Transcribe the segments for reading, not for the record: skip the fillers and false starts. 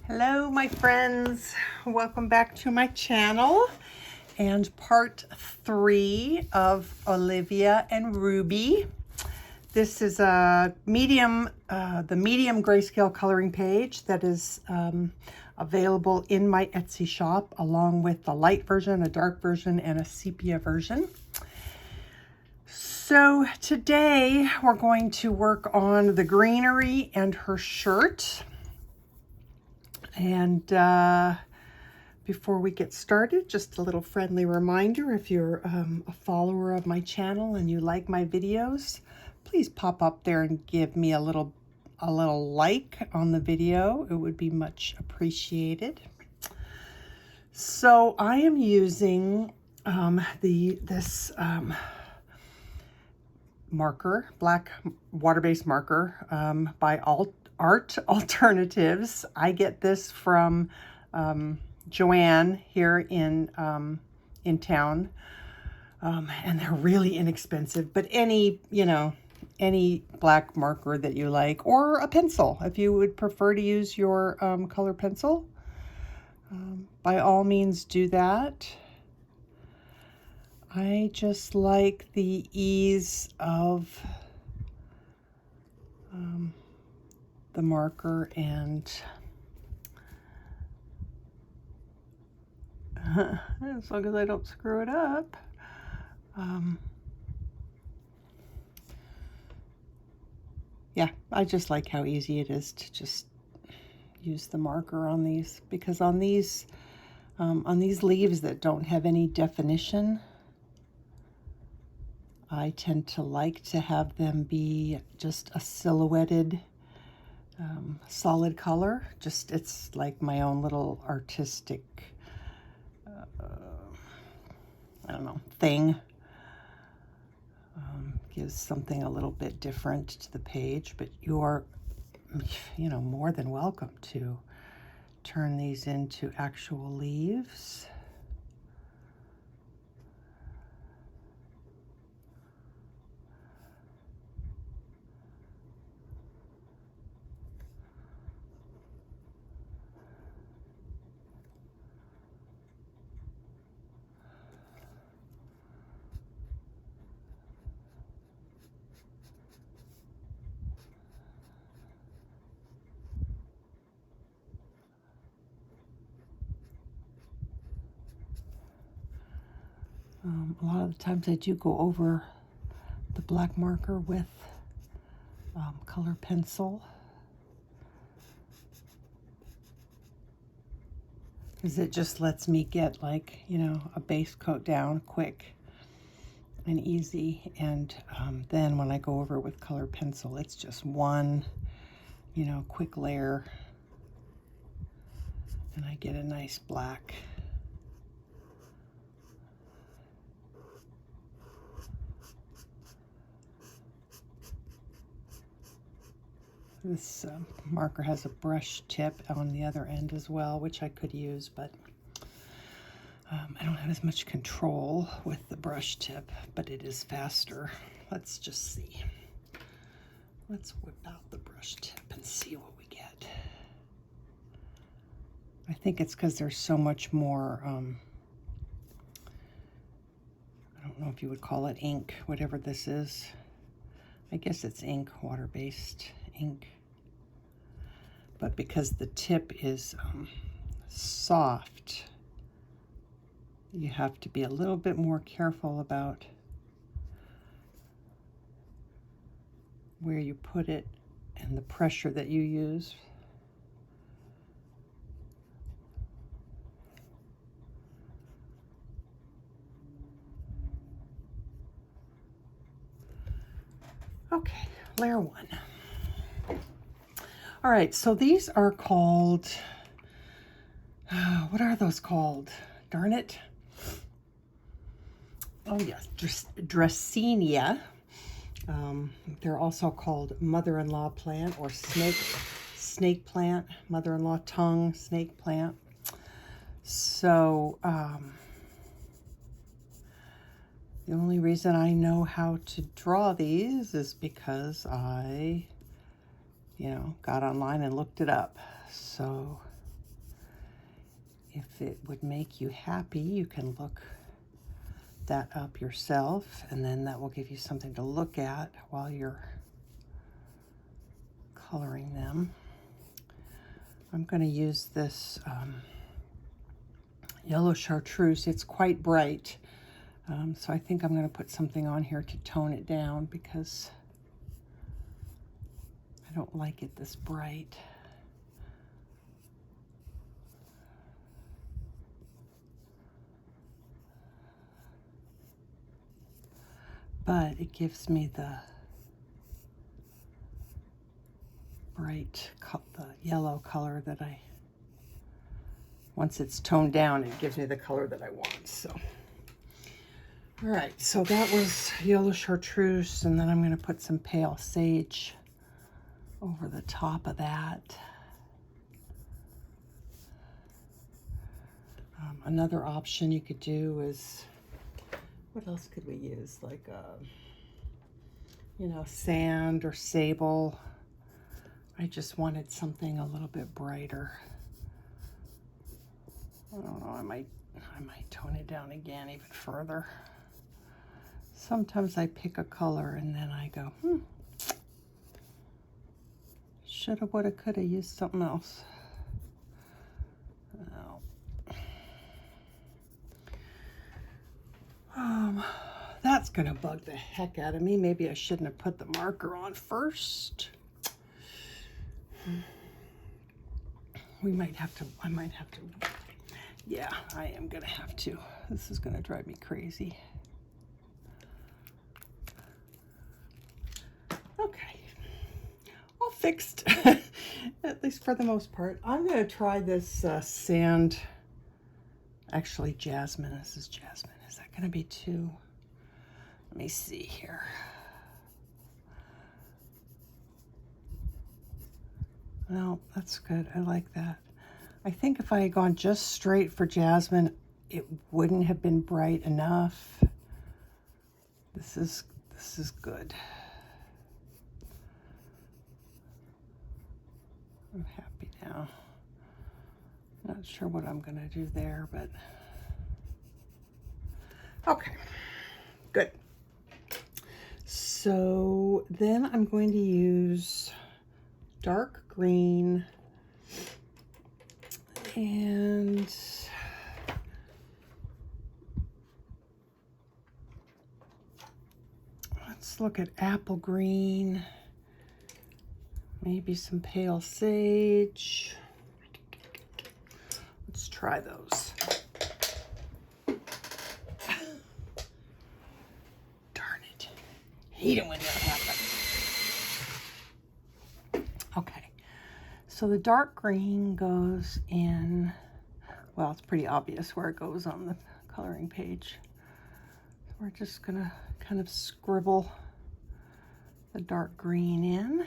Hello my friends, welcome back to my channel and part 3 of Olivia and Ruby. This is a medium, the medium grayscale coloring page that is available in my Etsy shop, along with the light version, a dark version, and a sepia version. So today we're going to work on the greenery and her shirt. And before we get started, just a little friendly reminder, if you're a follower of my channel and you like my videos, please pop up there and give me a little like on the video. It would be much appreciated. So I am using this marker, black water-based marker by Art Alternatives. I get this from Joanne here in town, and they're really inexpensive. But any black marker that you like, or a pencil, if you would prefer to use your color pencil, by all means do that. I just like the ease of the marker, and as long as I don't screw it up. Yeah, I just like how easy it is to just use the marker on these, because on these leaves that don't have any definition, I tend to like to have them be just a silhouetted solid color. Just, it's like my own little artistic I don't know, thing. Gives something a little bit different to the page, but you're more than welcome to turn these into actual leaves. A lot of the times I do go over the black marker with color pencil, because it just lets me get, like, a base coat down quick and easy. And then when I go over with color pencil, it's just one, quick layer, and I get a nice black. This marker has a brush tip on the other end as well, which I could use, but I don't have as much control with the brush tip, but it is faster. Let's just see. Let's whip out the brush tip and see what we get. I think it's because there's so much more, I don't know if you would call it ink, whatever this is. I guess it's ink, water-based ink. But because the tip is soft, you have to be a little bit more careful about where you put it and the pressure that you use. Okay, layer 1. All right, so these are called, what are those called? Darn it. Oh yes, Dracaena. They're also called mother-in-law plant, or snake plant, mother-in-law tongue, snake plant. So the only reason I know how to draw these is because I got online and looked it up. So if it would make you happy, you can look that up yourself, and then that will give you something to look at while you're coloring them. I'm going to use this yellow chartreuse. It's quite bright, so I think I'm going to put something on here to tone it down because I don't like it this bright. But it gives me the bright, the yellow color that once it's toned down, it gives me the color that I want, so. All right, so that was yellow chartreuse, and then I'm gonna put some pale sage over the top of that. Another option you could do is, what else could we use? Like, you know, sand or sable. I just wanted something a little bit brighter. I don't know, I might tone it down again even further. Sometimes I pick a color and then I go, shoulda, woulda, coulda used something else. That's gonna bug the heck out of me. Maybe I shouldn't have put the marker on first. I might have to, yeah, I am gonna have to. This is gonna drive me crazy. Okay, all fixed, at least for the most part. I'm gonna try this sand, actually Jasmine, this is Jasmine. Is that gonna be too? Let me see here. No, that's good. I like that. I think if I had gone just straight for Jasmine, it wouldn't have been bright enough. This is good. I'm happy now. Not sure what I'm gonna do there, but okay, good. So then I'm going to use dark green and let's look at apple green, maybe some pale sage. Let's try those. Darn it. Hate it when that happens. Okay, so the dark green goes in, well, it's pretty obvious where it goes on the coloring page. So we're just gonna kind of scribble the dark green in.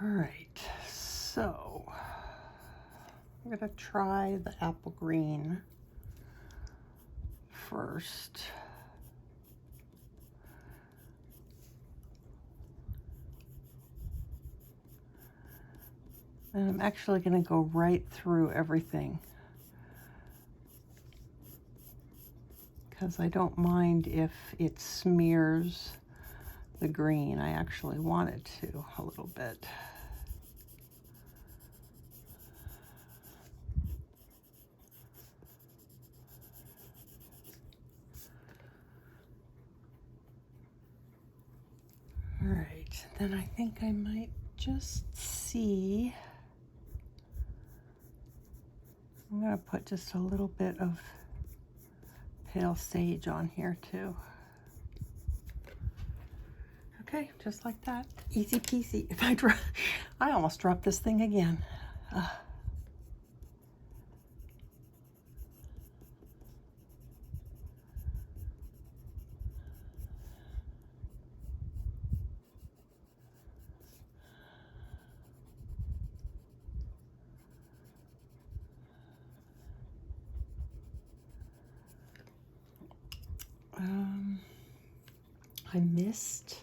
All right, so I'm gonna try the apple green first. And I'm actually gonna go right through everything because I don't mind if it smears the green. I actually want it to a little bit. All right, then I think I might just see. I'm gonna put just a little bit of pale sage on here too. Okay, just like that, easy peasy. If I almost dropped this thing again. I missed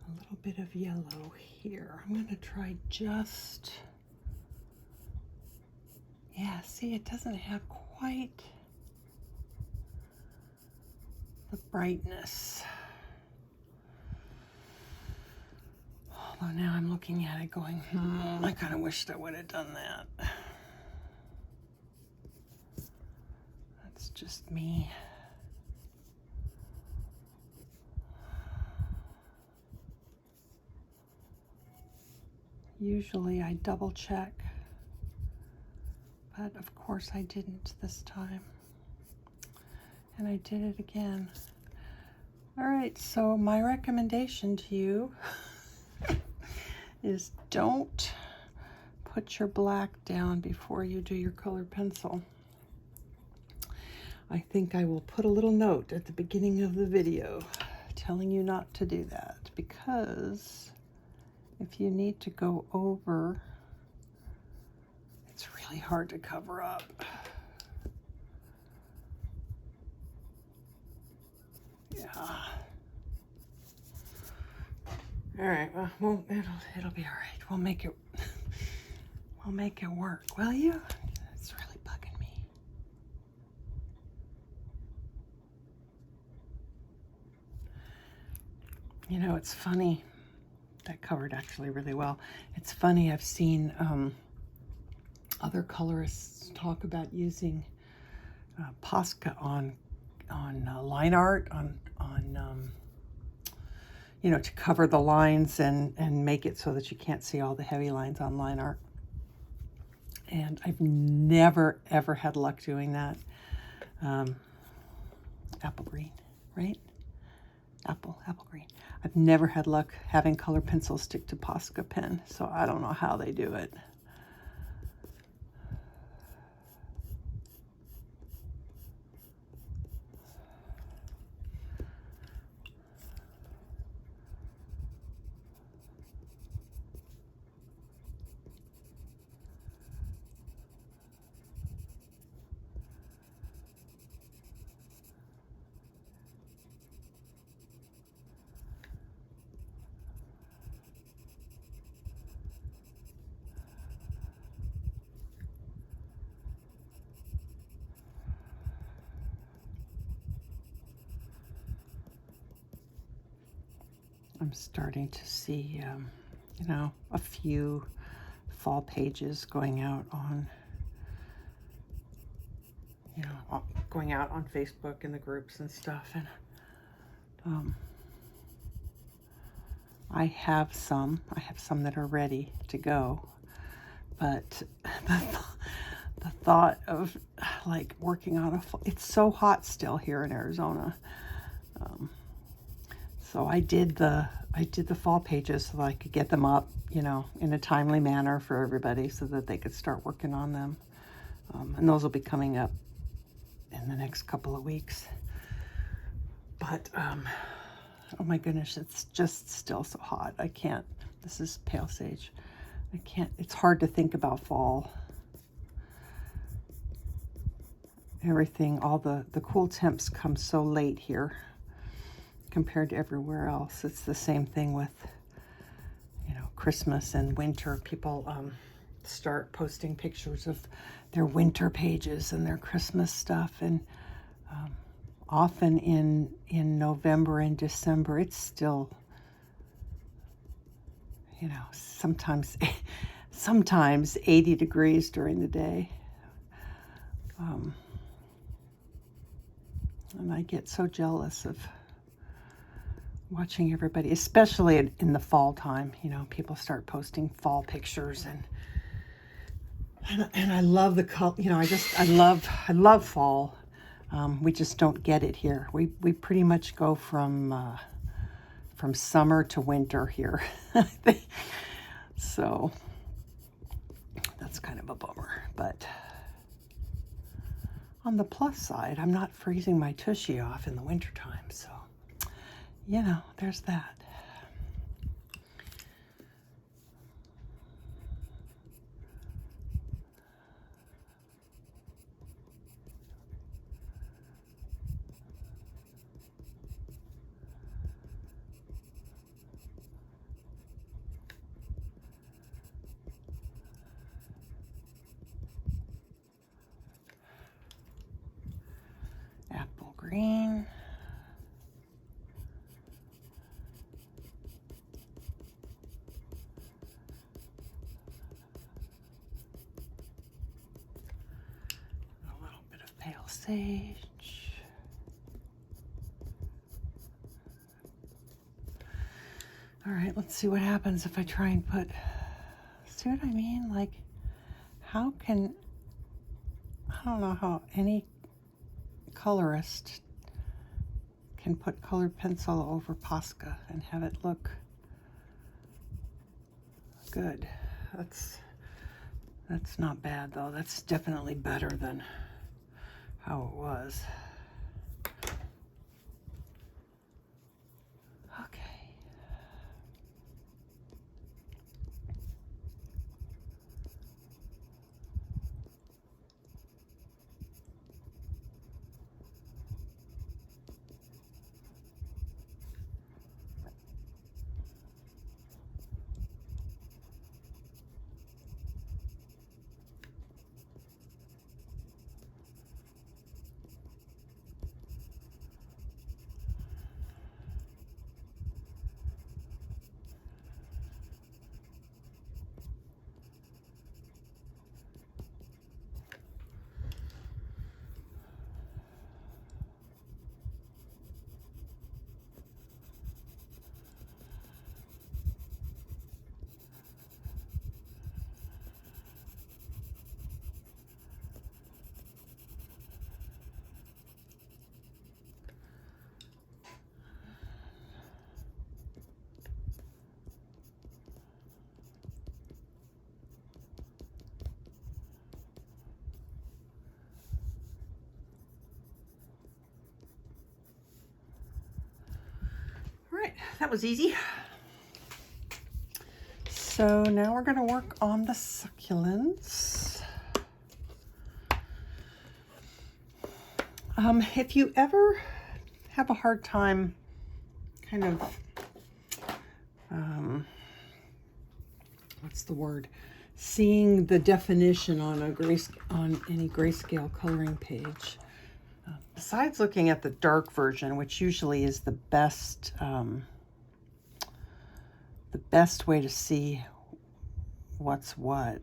a little bit of yellow here. I'm going to try just, yeah, see, it doesn't have quite the brightness. Although now I'm looking at it going, I kind of wished I would have done that. That's just me. Usually I double check, but of course I didn't this time. And I did it again. All right, so my recommendation to you is don't put your black down before you do your colored pencil. I think I will put a little note at the beginning of the video telling you not to do that, because if you need to go over, it's really hard to cover up. Yeah. All right, well, it'll be all right. We'll make it work, will you? It's really bugging me. You know, it's funny. That covered actually really well. It's funny, I've seen other colorists talk about using Posca on line art, you know, to cover the lines and make it so that you can't see all the heavy lines on line art. And I've never, ever had luck doing that. Apple green, right? Apple green. I've never had luck having color pencils stick to Posca pen, so I don't know how they do it. I'm starting to see, you know, a few fall pages going out on, you know, going out on Facebook and the groups and stuff. And I have some that are ready to go, but the thought of like working on it's so hot still here in Arizona. So I did the fall pages so that I could get them up, you know, in a timely manner for everybody so that they could start working on them. And those will be coming up in the next couple of weeks. But, oh my goodness, it's just still so hot. I can't, this is pale sage. I can't, it's hard to think about fall. Everything, all the cool temps come so late here compared to everywhere else. It's the same thing with, you know, Christmas and winter. People start posting pictures of their winter pages and their Christmas stuff, and often in November and December it's still, you know, sometimes 80 degrees during the day. And I get so jealous of watching everybody, especially in the fall time. You know, people start posting fall pictures, and I love the color. You know, I love fall. We just don't get it here. We pretty much go from summer to winter here. So that's kind of a bummer, but on the plus side, I'm not freezing my tushy off in the wintertime, so, you know, there's that. Green. A little bit of pale sage. All right, let's see what happens if I try and put, see what I mean? Like, how can, I don't know how any colorist can put colored pencil over Posca and have it look good. That's not bad though. That's definitely better than how it was. Okay. Right, that was easy. So now we're going to work on the succulents. If you ever have a hard time kind of, what's the word? Seeing the definition on any Greyscale coloring page. Besides looking at the dark version, which usually is the best way to see what's what,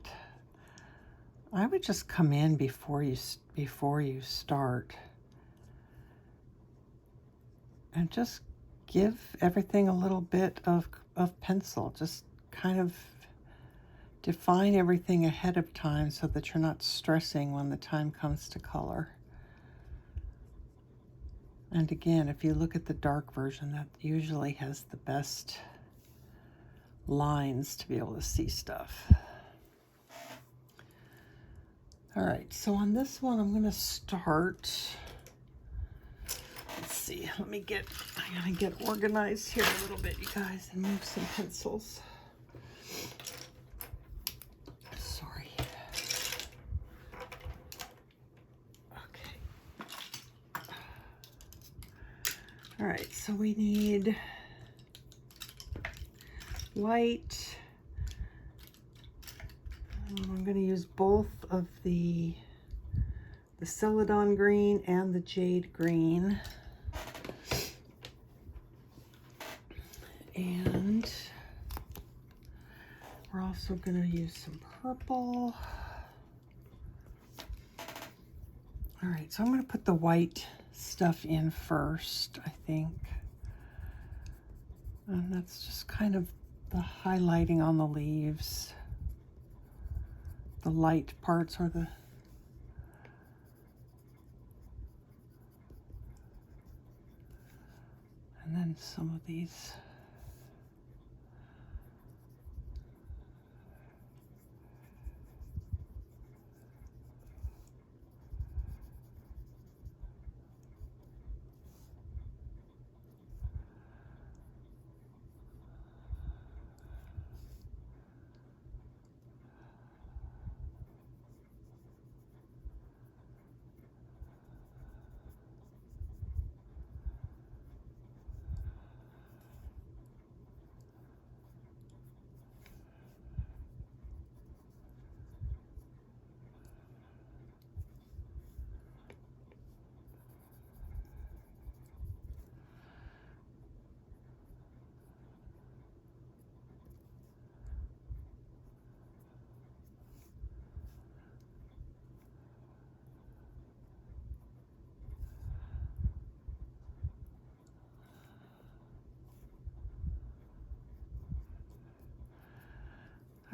I would just come in before you start and just give everything a little bit of pencil. Just kind of define everything ahead of time so that you're not stressing when the time comes to color. And again, if you look at the dark version, that usually has the best lines to be able to see stuff. All right, so on this one, I'm gonna start, let's see, I gotta get organized here a little bit, you guys, and move some pencils. Sorry. Okay. All right, so we need light. I'm going to use both of the Celadon Green and the Jade Green. And we're also going to use some purple. All right, so I'm going to put the white stuff in first, I think. And that's just kind of the highlighting on the leaves. The light parts are the and then some of these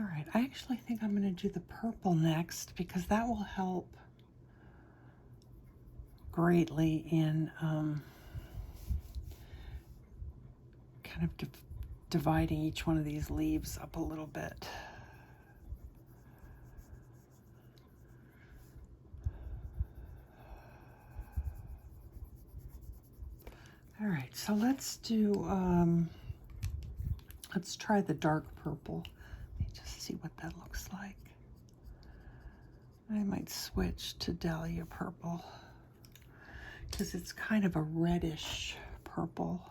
All right, I actually think I'm going to do the purple next because that will help greatly in kind of dividing each one of these leaves up a little bit. All right, so let's try the dark purple. Let me just see what that looks like. I might switch to Dahlia Purple because it's kind of a reddish purple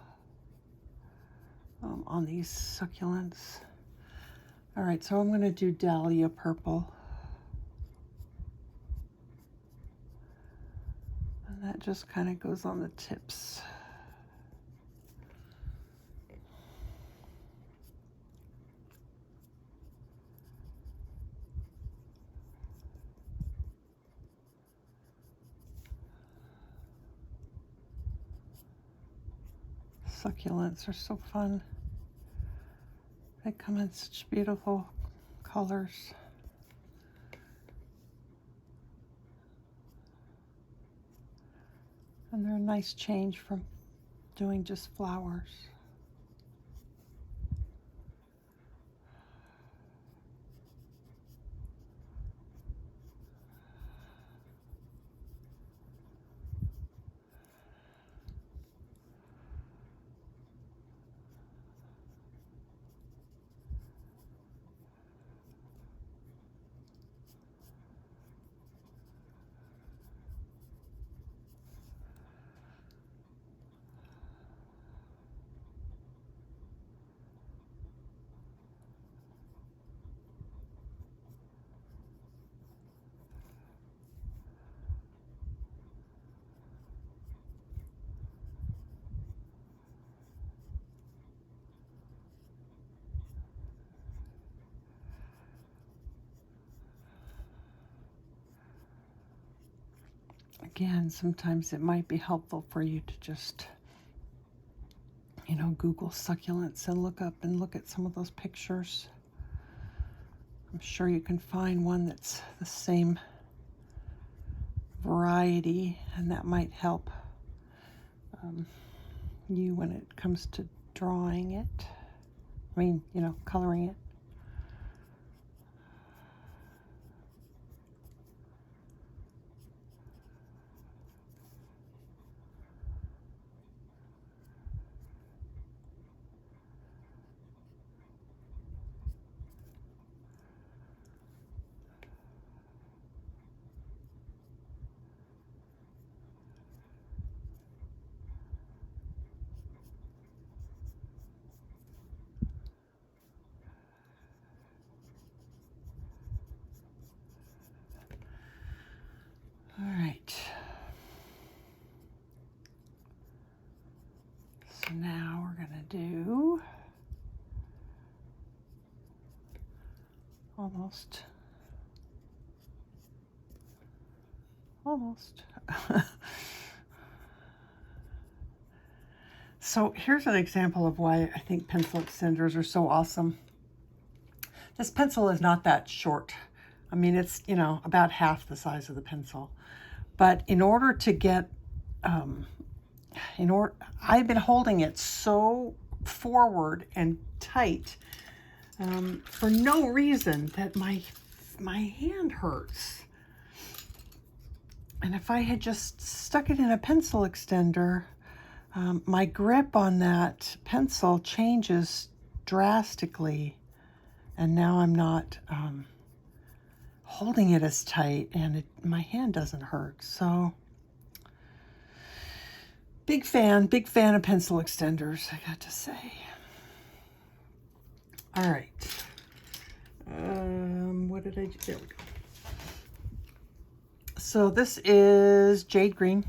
on these succulents. All right, so I'm going to do Dahlia Purple. And that just kind of goes on the tips. Succulents are so fun. They come in such beautiful colors. And they're a nice change from doing just flowers. Again, sometimes it might be helpful for you to just, you know, Google succulents and look at some of those pictures. I'm sure you can find one that's the same variety, and that might help you when it comes to drawing it. I mean, you know, coloring it. All right. So now we're going to do almost. So here's an example of why I think pencil extenders are so awesome. This pencil is not that short. I mean, it's, you know, about half the size of the pencil. But in order to get, I've been holding it so forward and tight for no reason that my hand hurts. And if I had just stuck it in a pencil extender, my grip on that pencil changes drastically. And now I'm not holding it as tight, and my hand doesn't hurt. So big fan of pencil extenders, I got to say. All right. What did I do? There we go. So this is Jade Green.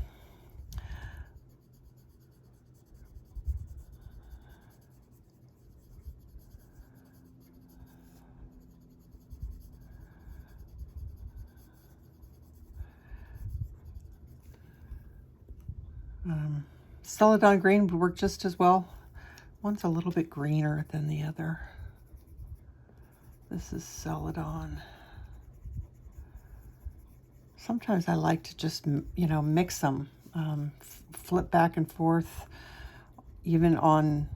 Celadon Green would work just as well. One's a little bit greener than the other. This is Celadon. Sometimes I like to just, you know, mix them, flip back and forth, even on,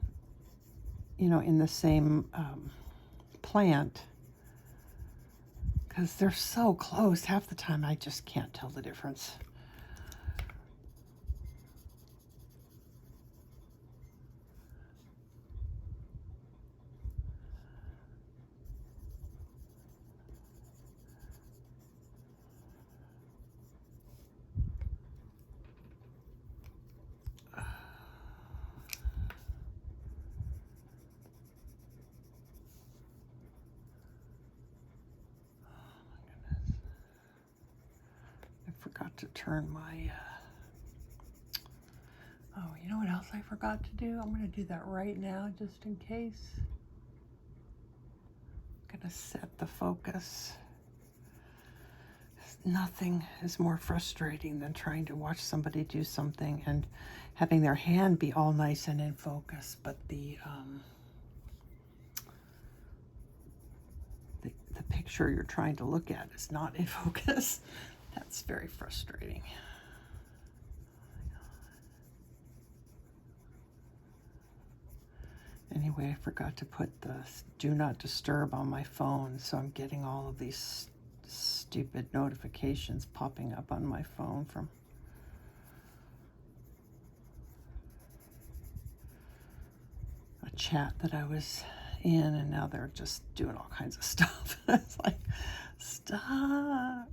you know, in the same plant, because they're so close. Half the time I just can't tell the difference. Forgot to turn my, oh, you know what else I forgot to do? I'm going to do that right now, just in case. I'm going to set the focus. Nothing is more frustrating than trying to watch somebody do something and having their hand be all nice and in focus, but the picture you're trying to look at is not in focus. That's very frustrating. Anyway, I forgot to put the do not disturb on my phone, so I'm getting all of these stupid notifications popping up on my phone from a chat that I was in, and now they're just doing all kinds of stuff. It's like, stop.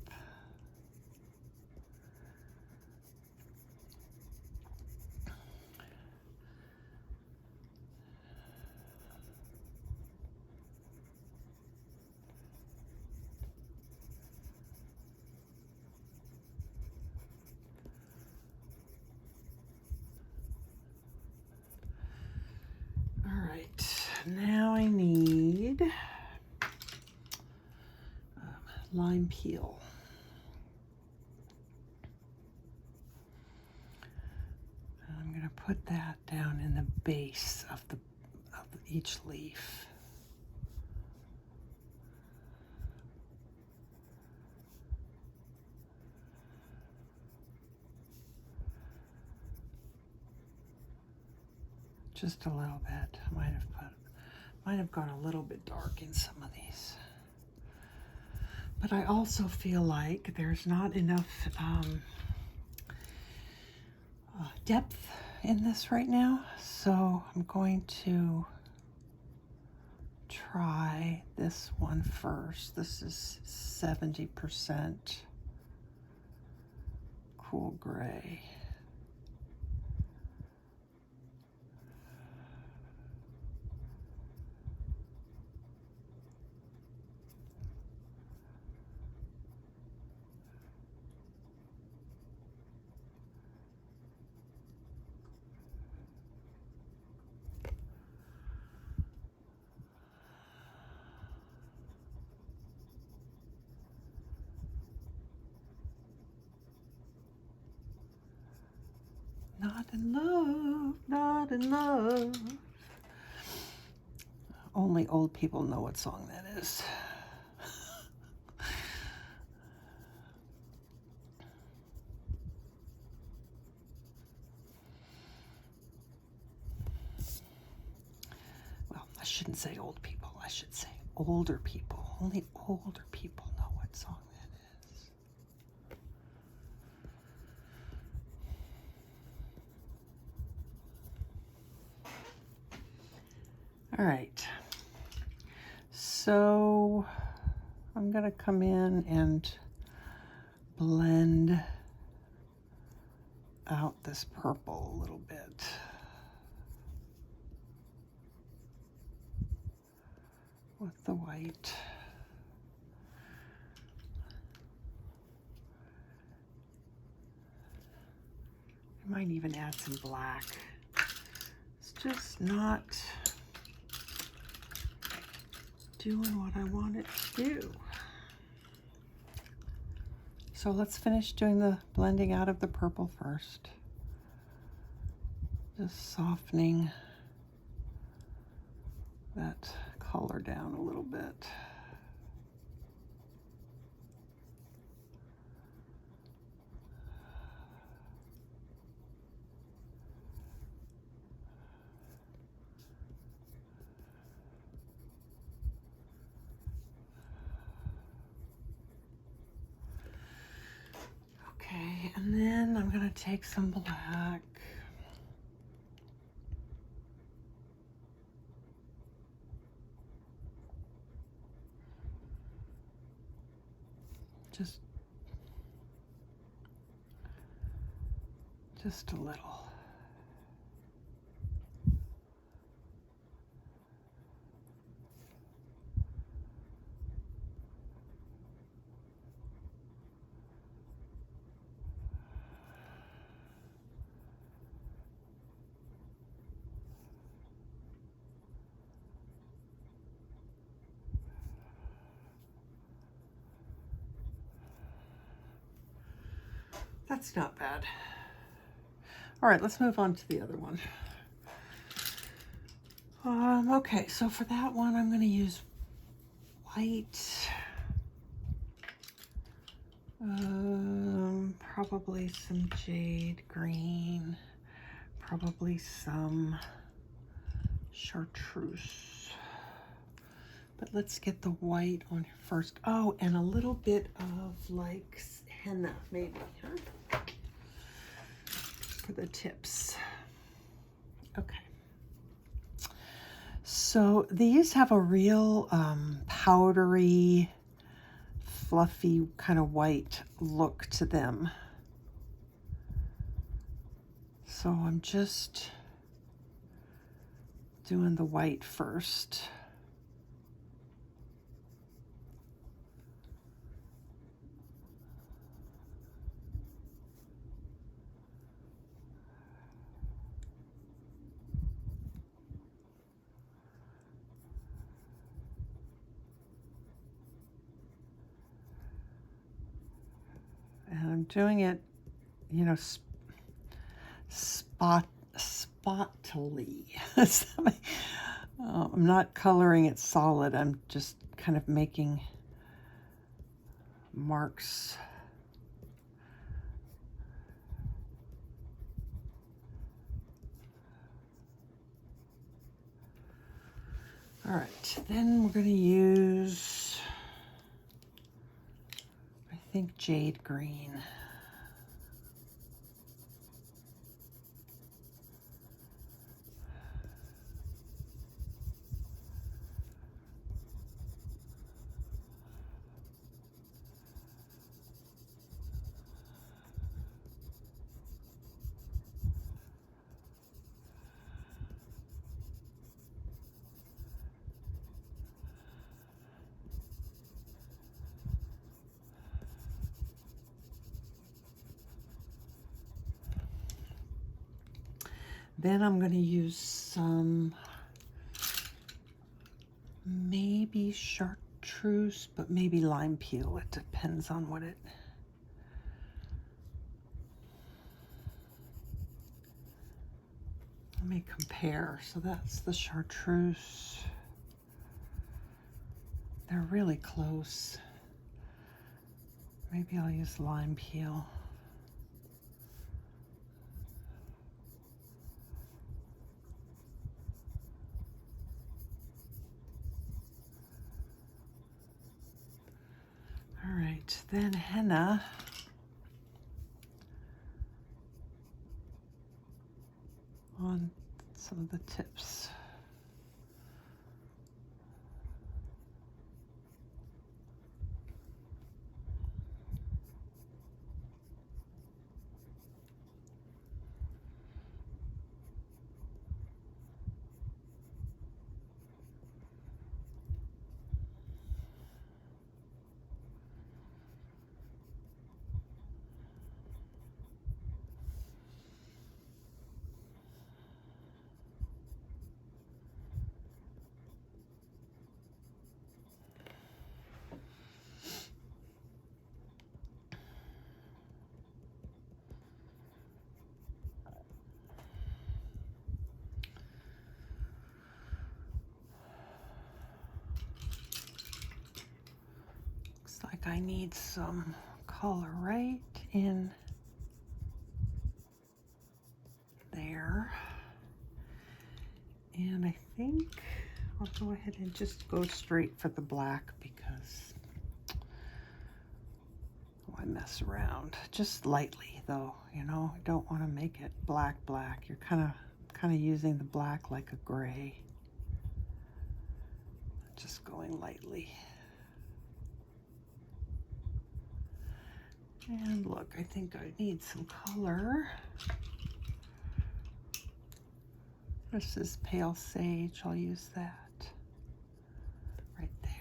Now I need Limepeel. I'm going to put that down in the base of each leaf. Just a little bit. Might have gone a little bit dark in some of these. But I also feel like there's not enough depth in this right now. So I'm going to try this one first. This is 70% cool gray. Not in love, not in love. Only old people know what song that is. Well, I shouldn't say old people. I should say older people. Only older people know what song that is. All right, so I'm gonna come in and blend out this purple a little bit. With the white. I might even add some black. It's just not doing what I want it to do. So let's finish doing the blending out of the purple first. Just softening that color down a little bit. take some black. Just a little. That's not bad. All right, let's move on to the other one. Okay, so for that one, I'm going to use white. Probably some Jade Green. Probably some Chartreuse. But let's get the white on here first. Oh, and a little bit of like henna, maybe, huh? For the tips. Okay. So these have a real powdery, fluffy kind of white look to them. So I'm just doing the white first. And I'm doing it, you know, spottily. I'm not coloring it solid. I'm just kind of making marks. All right, then we're going to use, I think, Jade Green. Then I'm going to use some, maybe Chartreuse, but maybe Limepeel. It depends on what it... Let me compare. So that's the Chartreuse. They're really close. Maybe I'll use Limepeel. All right, then henna. On some of the tips. Like I need some color right in there. And I think I'll go ahead and just go straight for the black because I mess around, just lightly though, you know. I don't want to make it black. You're kind of using the black like a gray. Just going lightly. And look, I think I need some color. This is pale sage. I'll use that right there.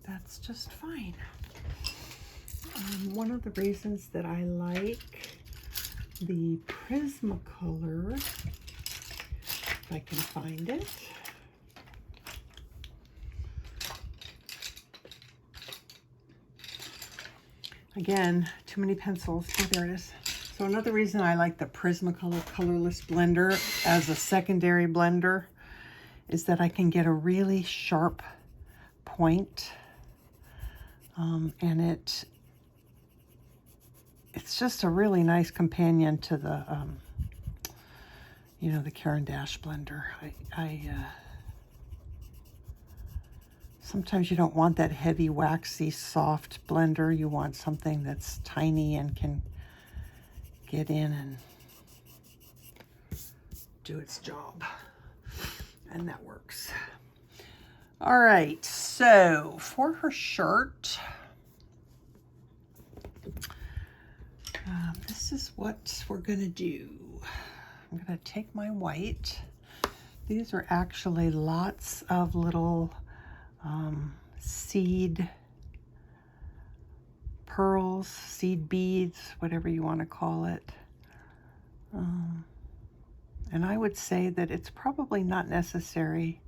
That's just fine. One of the reasons that I like the Prismacolor, if I can find it, again, too many pencils. Oh, there it is. So another reason I like the Prismacolor colorless blender as a secondary blender is that I can get a really sharp point. And it's just a really nice companion to the, you know, the Caran d'Ache blender. Sometimes you don't want that heavy, waxy, soft blender. You want something that's tiny and can get in and do its job. And that works. All right, so for her shirt, this is what we're gonna do. I'm gonna take my white. These are actually lots of little seed pearls, seed beads, whatever you want to call it. And I would say that it's probably not necessary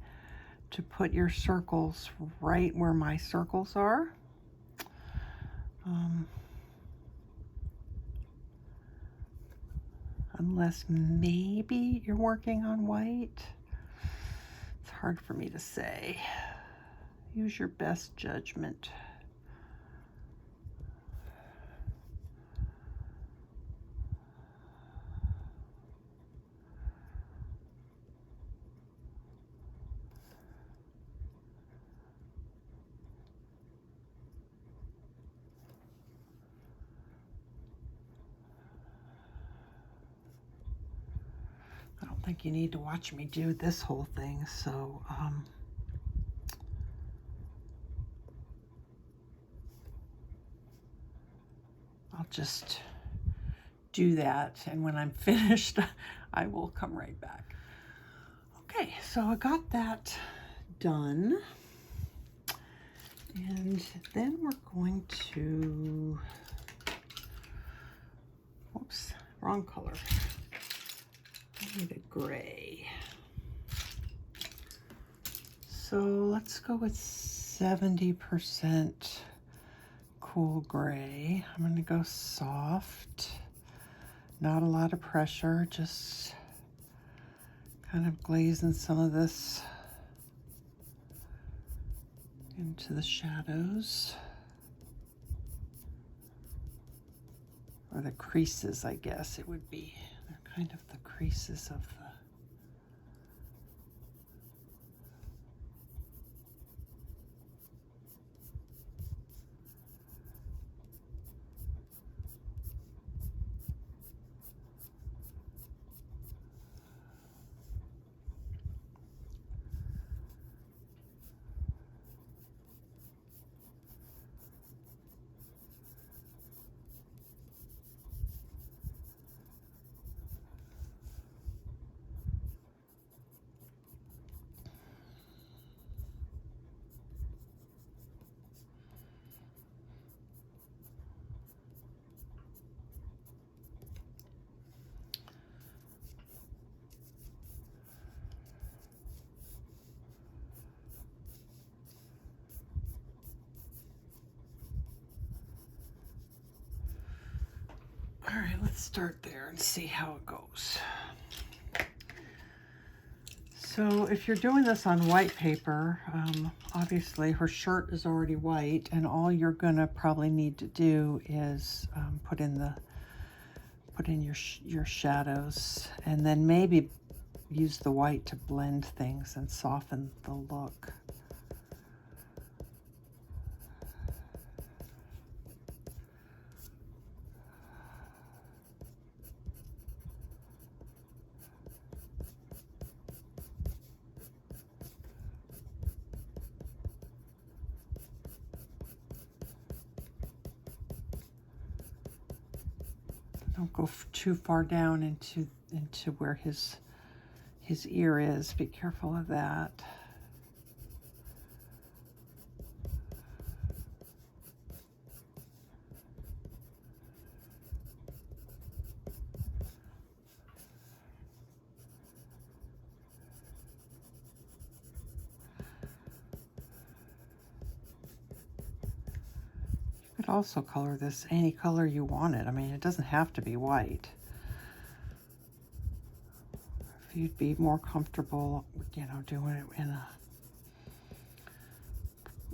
to put your circles right where my circles are. Unless maybe you're working on white. It's hard for me to say. Use your best judgment. I don't think you need to watch me do this whole thing, so I'll just do that, and when I'm finished, I will come right back. Okay, so I got that done, and then we're going to, oops, wrong color. I need a gray. So let's go with 70% cool gray. I'm going to go soft, not a lot of pressure, just kind of glazing some of this into the shadows, or the creases, I guess it would be. They're kind of the creases of the All right, let's start there and see how it goes. So if you're doing this on white paper, obviously her shirt is already white, and all you're gonna probably need to do is put in your shadows, and then maybe use the white to blend things and soften the look. Don't go too far down into where his ear is. Be careful of that. You could also color this any color you wanted. I mean, it doesn't have to be white. If you'd be more comfortable, you know, doing it in a,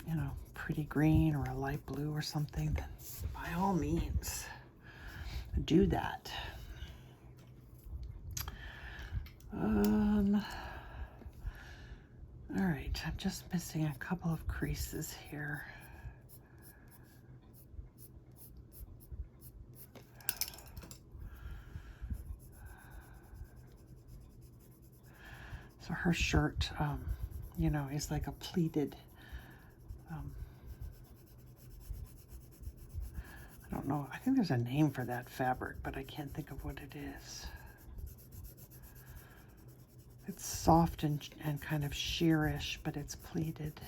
you know, pretty green or a light blue or something, then by all means, do that. All right, I'm just missing a couple of creases here. So her shirt, you know, is like a pleated, I don't know, I think there's a name for that fabric, but I can't think of what it is. It's soft and kind of sheerish, but it's pleated.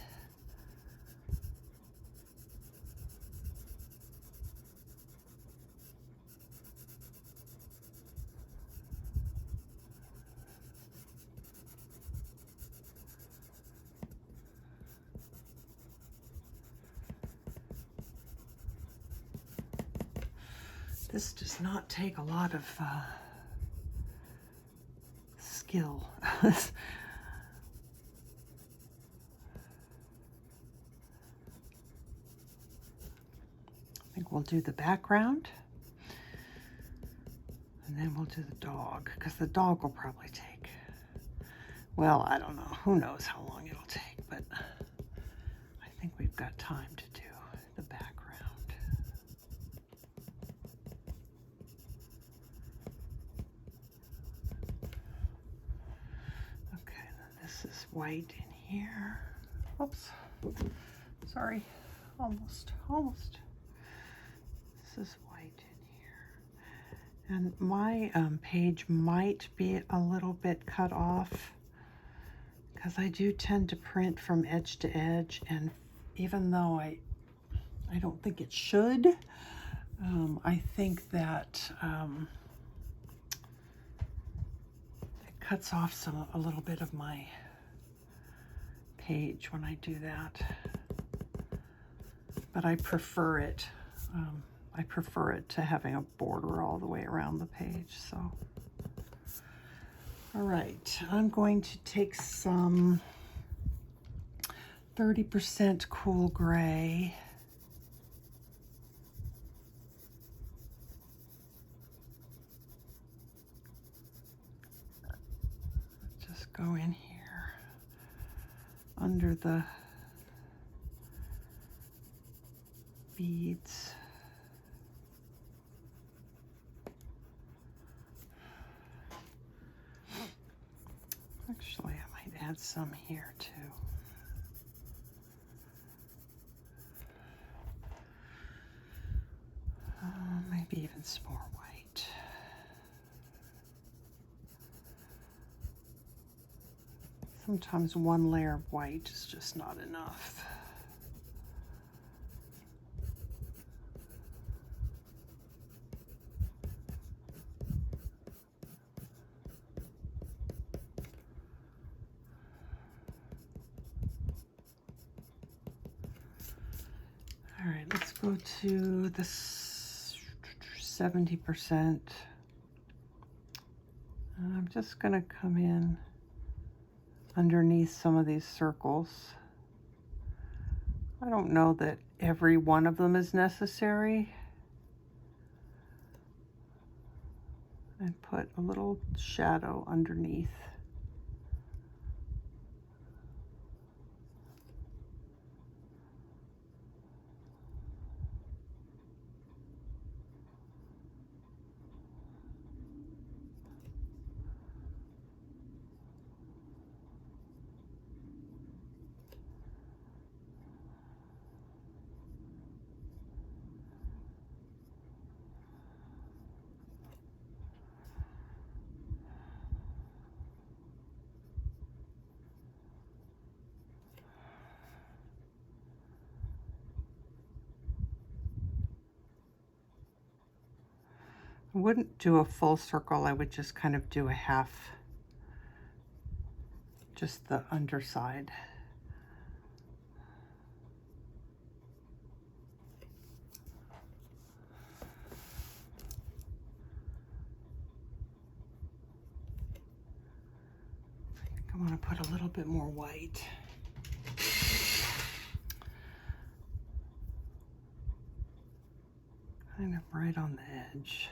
This does not take a lot of skill. I think we'll do the background, and then we'll do the dog, because the dog will probably take, well, I don't know. Who knows how long it'll take, but I think we've got time to do the background. This is white in here. Oops, sorry, almost. This is white in here. And my page might be a little bit cut off because I do tend to print from edge to edge, and even though I don't think it should, I think that it cuts off a little bit of my page when I do that, but I prefer it. I prefer it to having a border all the way around the page. So, all right, I'm going to take some 30% cool gray. Just go in here under the beads. Actually, I might add some here too. Maybe even some more white. Sometimes one layer of white is just not enough. All right, let's go to the 70%. And I'm just going to come in underneath some of these circles. I don't know that every one of them is necessary. And put a little shadow underneath. I wouldn't do a full circle, I would just kind of do a half, just the underside. I think I want to put a little bit more white. Kind of right on the edge.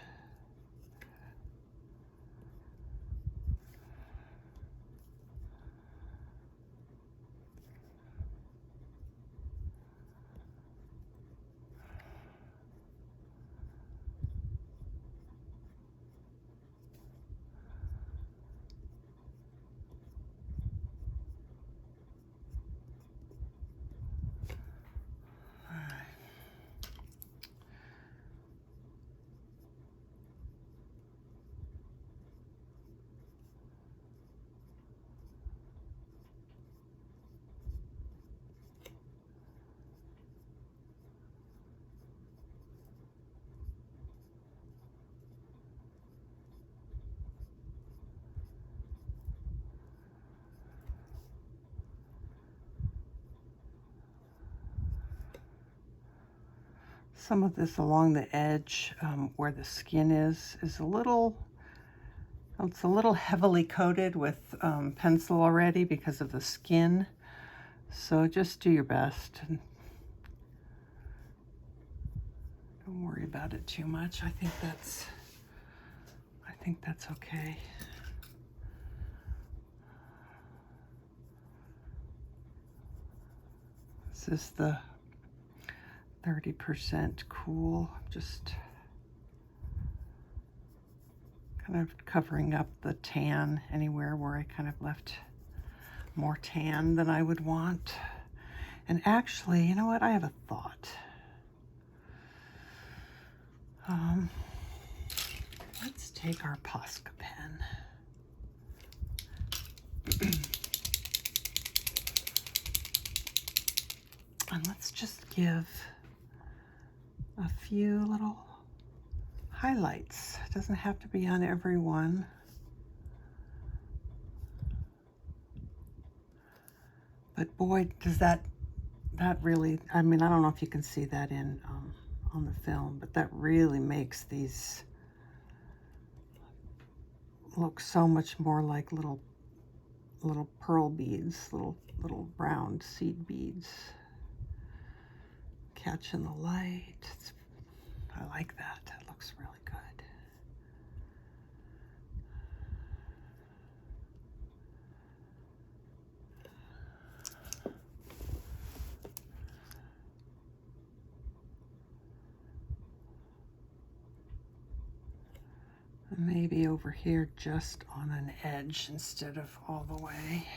Some of this along the edge where the skin is a little, it's a little heavily coated with pencil already because of the skin. So just do your best. And don't worry about it too much. I think that's okay. This is the 30% cool, just kind of covering up the tan anywhere where I kind of left more tan than I would want. And actually, you know what? I have a thought. Let's take our Posca pen. And let's just give a few little highlights. It doesn't have to be on every one. But boy, does that really, I mean, I don't know if you can see that in on the film, but that really makes these look so much more like little pearl beads, little round seed beads. Catching the light. I like that. That looks really good. And maybe over here just on an edge instead of all the way.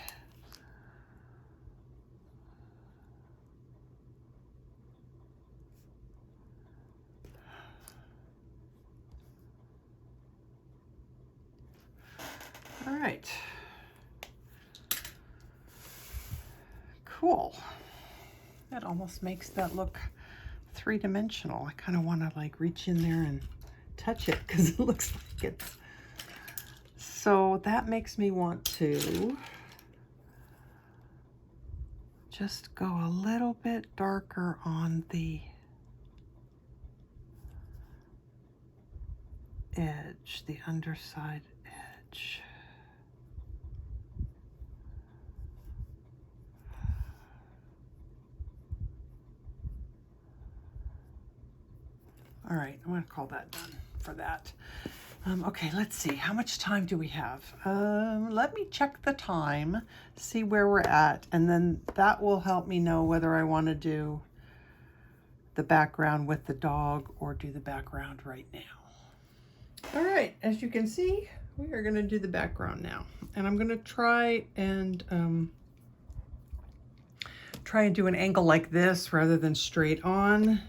All right. Cool. That almost makes that look three-dimensional. I kind of want to like reach in there and touch it because it looks like it's. So that makes me want to just go a little bit darker on the edge, the underside edge. All right, I'm gonna call that done for that. Okay, let's see, how much time do we have? Let me check the time, see where we're at, and then that will help me know whether I wanna do the background with the dog or do the background right now. All right, as you can see, we are gonna do the background now. And I'm gonna try and do an angle like this rather than straight on.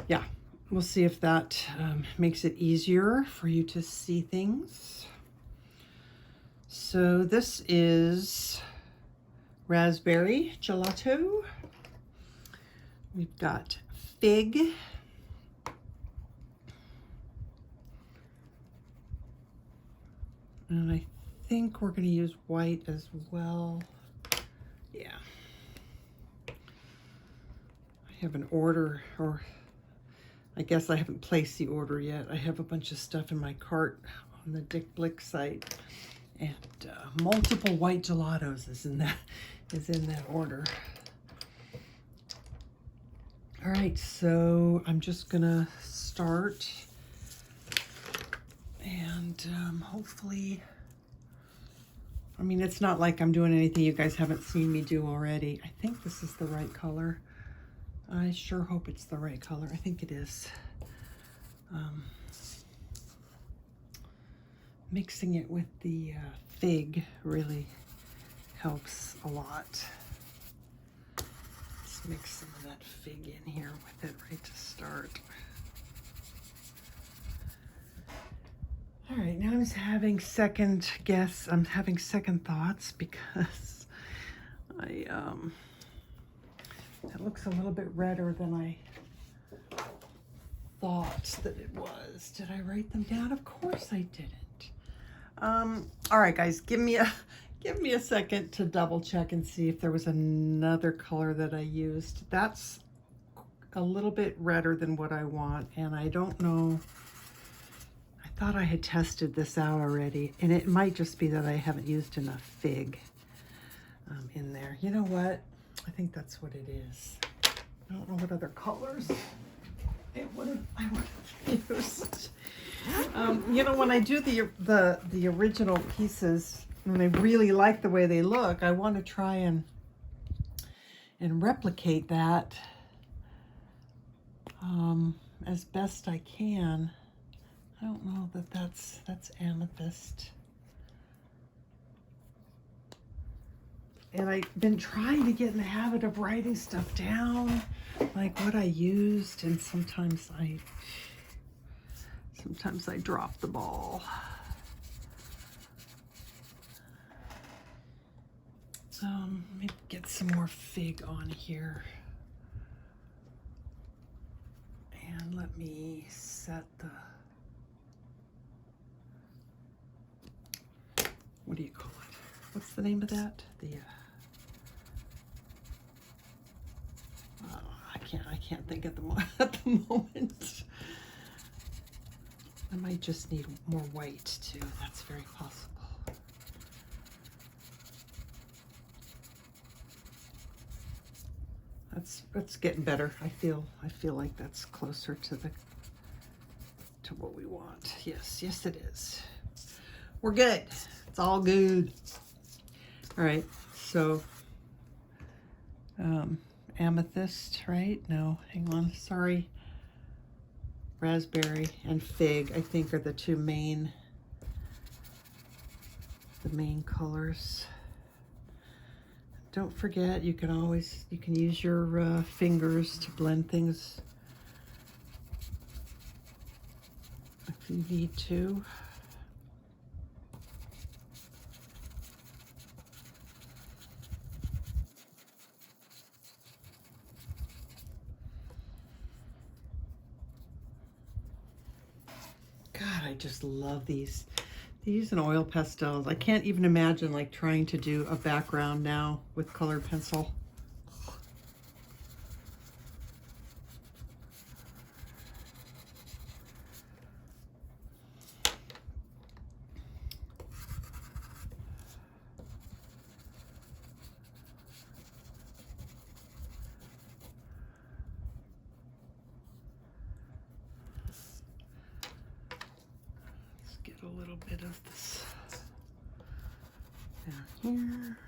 Yeah, we'll see if that makes it easier for you to see things. So this is raspberry gelato. We've got fig. And I think we're going to use white as well. Yeah. I have an order, or I guess I haven't placed the order yet. I have a bunch of stuff in my cart on the Dick Blick site, and multiple white gelatos is in that order. All right, so I'm just gonna start, and hopefully, I mean, it's not like I'm doing anything you guys haven't seen me do already. I think this is the right color. I sure hope it's the right color. I think it is. Mixing it with the fig really helps a lot. Let's mix some of that fig in here with it right to start. All right, now I'm having second thoughts because it looks a little bit redder than I thought that it was. Did I write them down? Of course I didn't. All right, guys, give me a second to double check and see if there was another color that I used. That's a little bit redder than what I want, and I don't know. I thought I had tested this out already, and it might just be that I haven't used enough fig in there. You know what? I think that's what it is. I don't know what other colors I would have used. You know, when I do the original pieces, and I really like the way they look, I want to try and replicate that as best I can. I don't know that that's amethyst. And I've been trying to get in the habit of writing stuff down, like what I used, and sometimes I drop the ball. Maybe get some more fig on here. And let me set the, what do you call it? What's the name of that? I can't think at the moment. I might just need more white too. That's very possible. That's getting better. I feel like that's closer to what we want. Yes, it is. We're good. It's all good. All right, so amethyst, right? No, hang on, sorry. Raspberry and fig, I think, are the main colors. Don't forget, you can use your fingers to blend things if you need to. God, I just love these and oil pastels. I can't even imagine like trying to do a background now with colored pencil. little bit of this down here.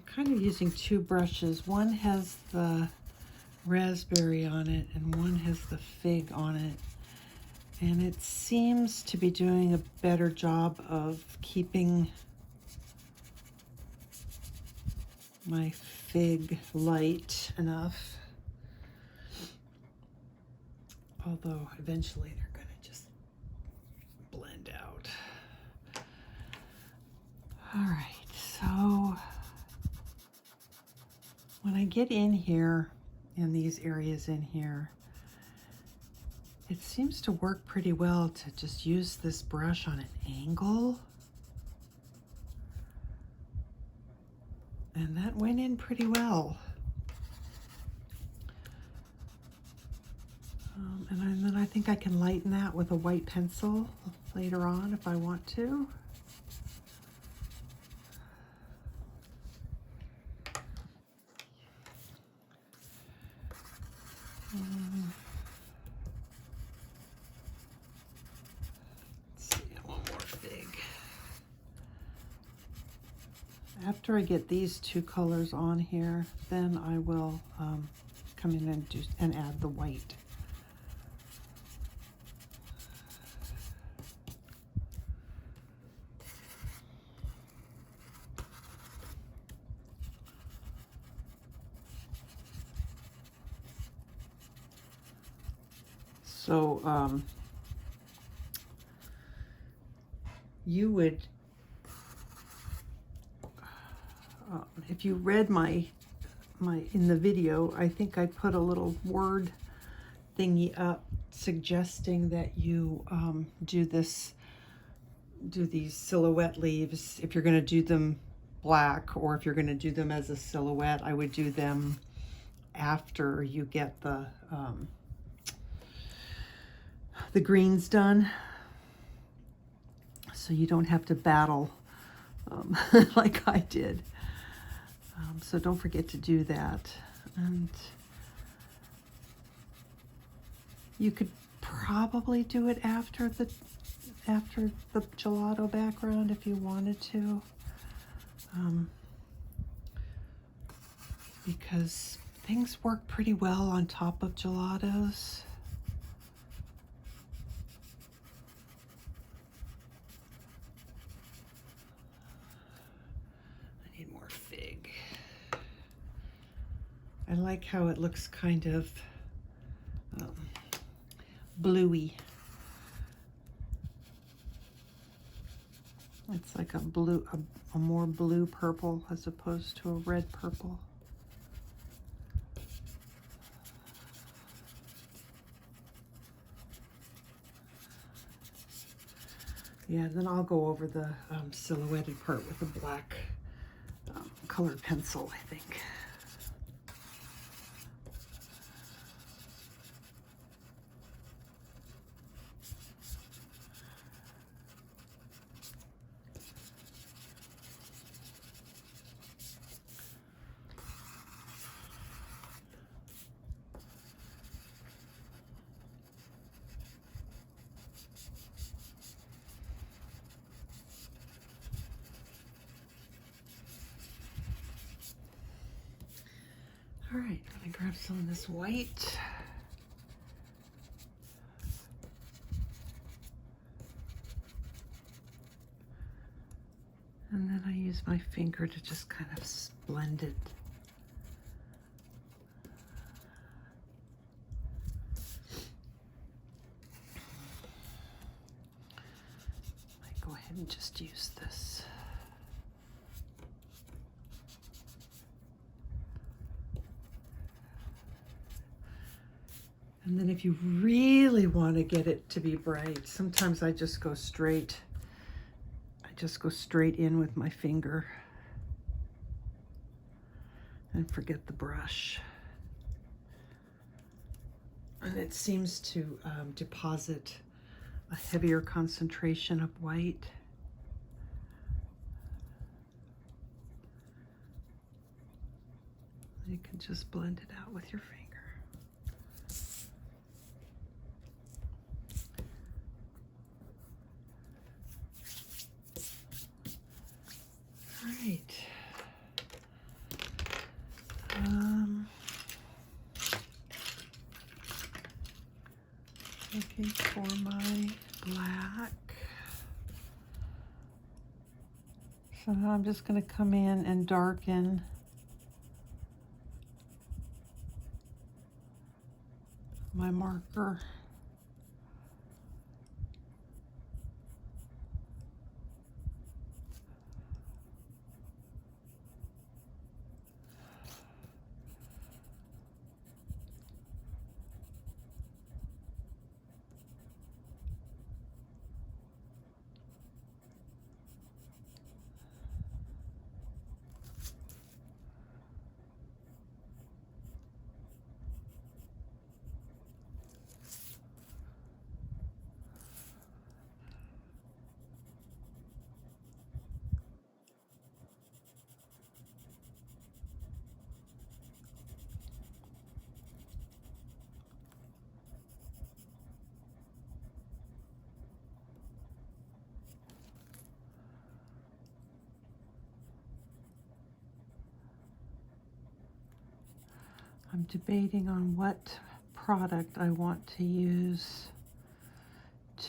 Kind of using two brushes. One has the raspberry on it and one has the fig on it, and it seems to be doing a better job of keeping my fig light enough, although eventually they're going to just blend out. All right, so when I get in here, in these areas in here, it seems to work pretty well to just use this brush on an angle. And that went in pretty well. And then I think I can lighten that with a white pencil later on if I want to. Let's see, one more fig. After I get these two colors on here, then I will come in and add the white. So you would, if you read my in the video, I think I put a little word thingy up suggesting that you do these silhouette leaves. If you're going to do them black, or if you're going to do them as a silhouette, I would do them after you get the greens done, so you don't have to battle like I did. So don't forget to do that. And you could probably do it after the gelato background if you wanted to, because things work pretty well on top of gelatos. I like how it looks kind of bluey. It's like a blue, a more blue purple as opposed to a red purple. Yeah, then I'll go over the silhouetted part with a black colored pencil, I think. All right, I'm gonna grab some of this white. And then I use my finger to just kind of blend it. I go ahead and just use this. And then if you really want to get it to be bright, sometimes I just go straight. I just go straight in with my finger. and forget the brush. And it seems to deposit a heavier concentration of white. You can just blend it out with your finger. All right. Looking for my black. So now I'm just going to come in and darken my marker. I'm debating on what product I want to use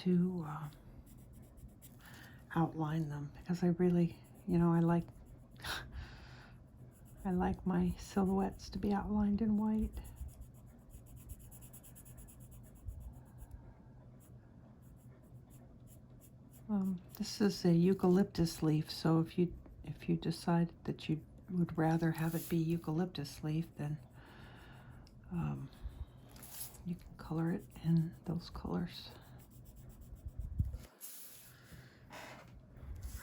to outline them, because I really, you know, I like my silhouettes to be outlined in white. This is a eucalyptus leaf, so if you decide that you would rather have it be eucalyptus leaf, then you can color it in those colors.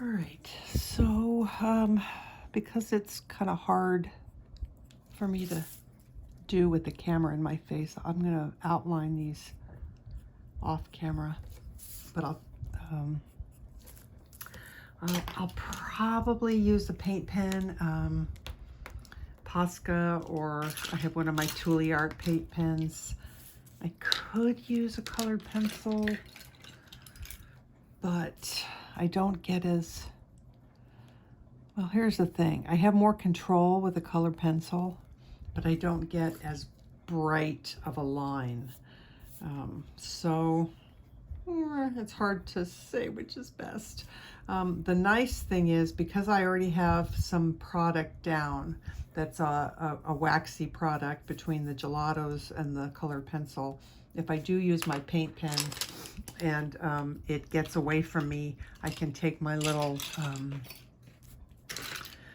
All right, so because it's kind of hard for me to do with the camera in my face, I'm gonna outline these off camera, but I'll probably use a paint pen, Posca, or I have one of my Toolie Art paint pens. I could use a colored pencil, but I don't get as, well, here's the thing. I have more control with a colored pencil, but I don't get as bright of a line. So it's hard to say which is best. The nice thing is, because I already have some product down, that's a waxy product between the Gelatos and the colored pencil. If I do use my paint pen and it gets away from me, I can take my little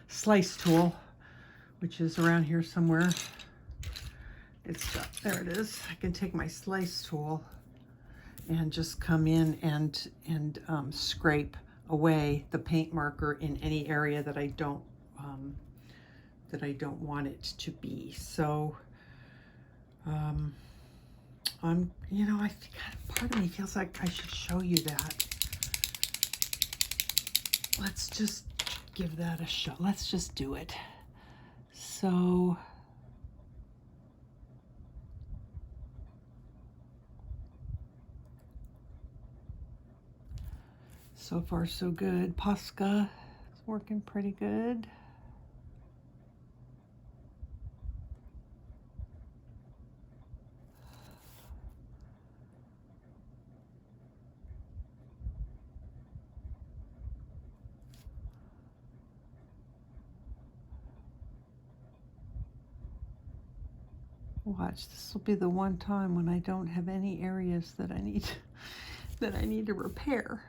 slice tool, which is around here somewhere. There it is. I can take my slice tool and just come in and scrape away the paint marker in any area that I don't want it to be. So you know, I think part of me feels like I should show you that. Let's just give that a shot. Let's just do it. So far so good. Posca is working pretty good. Watch, this will be the one time when I don't have any areas that I need to repair.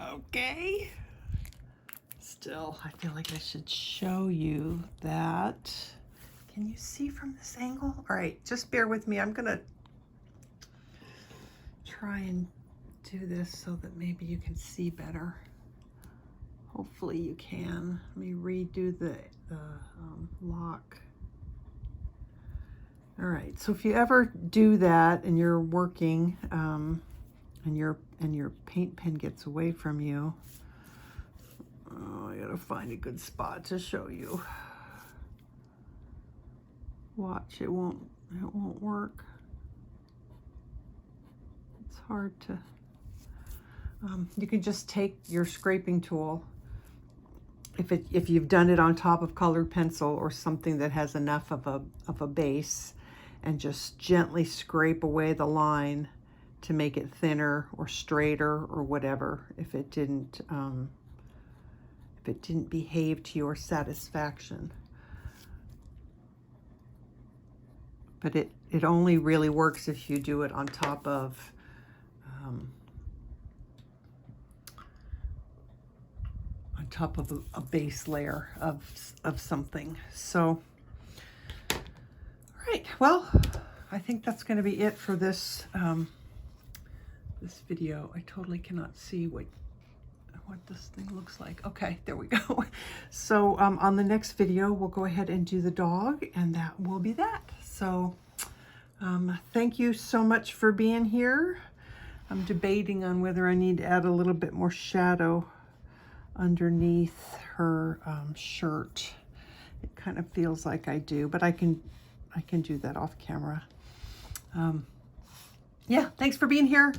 Okay. Still, I feel like I should show you that. Can you see from this angle? All right, just bear with me. I'm gonna try and do this so that maybe you can see better. Hopefully you can. Let me redo the lock. All right, so if you ever do that and you're working and your paint pen gets away from you, oh, I gotta find a good spot to show you. Watch, it won't work. It's hard to, you can just take your scraping tool, if you've done it on top of colored pencil or something that has enough of a base, and just gently scrape away the line to make it thinner or straighter or whatever, if it didn't behave to your satisfaction. But it only really works if you do it on top of a base layer of something. So, all right, well, I think that's going to be it for this this video. I totally cannot see what this thing looks like. Okay, there we go. So on the next video, we'll go ahead and do the dog, and that will be that. So thank you so much for being here. I'm debating on whether I need to add a little bit more shadow underneath her shirt. It kind of feels like I do, but I can do that off camera. Yeah, thanks for being here.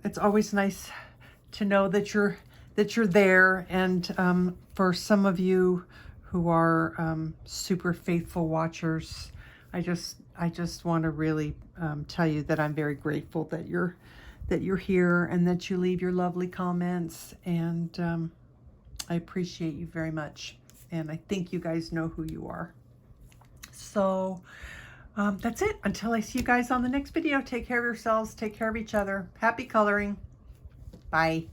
It's always nice to know that you're there, and for some of you who are super faithful watchers, I just want to really tell you that I'm very grateful that you're here and that you leave your lovely comments, and I appreciate you very much, and I think you guys know who you are. So that's it. Until I see you guys on the next video, take care of yourselves, take care of each other. Happy coloring. Bye.